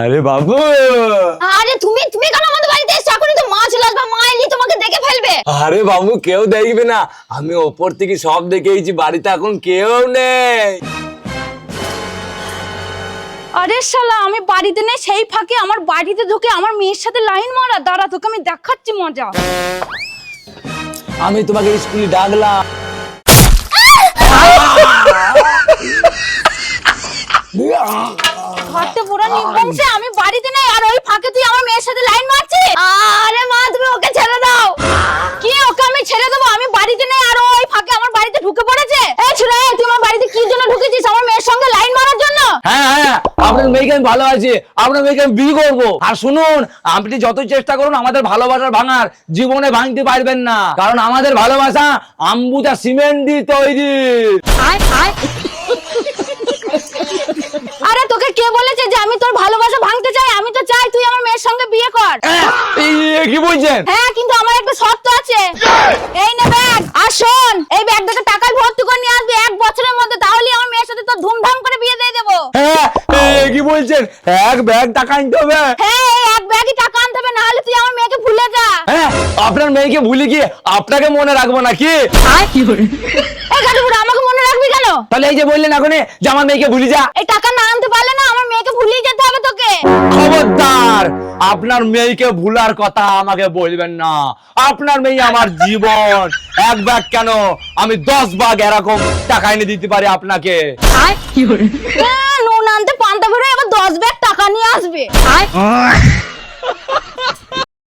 আরে বাবু, আরে তুমি তুমি কেন আমাদের বাড়িতে এসছো? এখনই তো মা চলে আসবে, মা এলি তোমাকে দেখে ফেলবে। আরে বাবু কেউ দেখবে না, আমি ওপর থেকে সব দেখেইছি, বাড়িতে এখন কেউ নেই। আরে শালা, আমি বাড়িতে নেই, সেই ফাঁকে আমার বাড়িতে ঢুকে আমার মেয়ের সাথে লাইন মারা। দাঁড়া, তোকে আমি দেখাচ্ছি মজা। আমি তোমাকে স্কুলে ডাকলাম। ঘরতে পুরো নির্বংশে, আমি বাড়িতে নেই আর ওই ফাঁকে তুই আমার মেয়ের সাথে লাইন মারছিস। আরে মা, তুমি ওকে ছেড়ে দাও। কি ওকে আমি ছেড়ে দেবো? আমি বাড়িতে নেই আর ওই ফাঁকে আমার বাড়িতে ঢুকে পড়েছে। এই ছোড়া, তুই আমার বাড়িতে কি জন্য ঢুকেছিস? আমার মেয়ের সঙ্গে লাইন মারার জন্য? হ্যাঁ হ্যাঁ, আপনার মেয়েকে আমি ভালোবাসি, আপনার মেয়েকে আমি বিয়ে করবো। আর শুনুন, আপনি যতই চেষ্টা করুন আমাদের ভালোবাসার ভাঙার, জীবনে ভাঙতে পারবেন না, কারণ আমাদের ভালোবাসা আম্বুজা সিমেন্ট দিয়ে তৈরি। আরে তোকে কে বলেছে যে আমি তোর ভালোবাসা ভাঙতে চাই? আমি তো চাই তুই আমার মেয়ের সঙ্গে বিয়ে কর। কি বলছেন? হ্যাঁ, কিন্তু আমার একটা শর্ত আছে। এই নে ব্যাগ, আর শোন, এই ব্যাগটাকে টাকায় ভর্তি করে নিয়ে আসবি 1 বছরের মধ্যে, তাহলে আমার মেয়ের সাথে তোর ধুমধাম করে বিয়ে দিয়ে দেবো। হ্যাঁ, কি বলছেন? এক ব্যাগ টাকা আনতে হবে? হ্যাঁ, এই এক ব্যাগই টাকা আনতে হবে, না হলে তুই আমার মেয়েকে ভুলে যা। হ্যাঁ, আপনার মেয়েকে ভুলে গিয়ে আপনাকে মনে রাখবো নাকি? এই গাড়িগুলো আমাকে মনে রাখবি কেন? তাহলে এই যে বললেন এখনই যে আমার মেয়েকে ভুলে যা, এই টাকা না আনতে পারলে না আমার মেয়েকে ভুলিয়ে যেতে হবে তোকে। খবরদার আপনার মেয়েকে ভুলার কথা আমাকে বলবেন না। আপনার মেয়ে আমার জীবন, এক ব্যাগ কেন, আমি 10 ভাগ এরকম টাকা এনে দিতে পারি আপনাকে। নুন আনতে পান্তা ভরে আবার 10 ব্যাগ টাকা নিয়ে আসবে।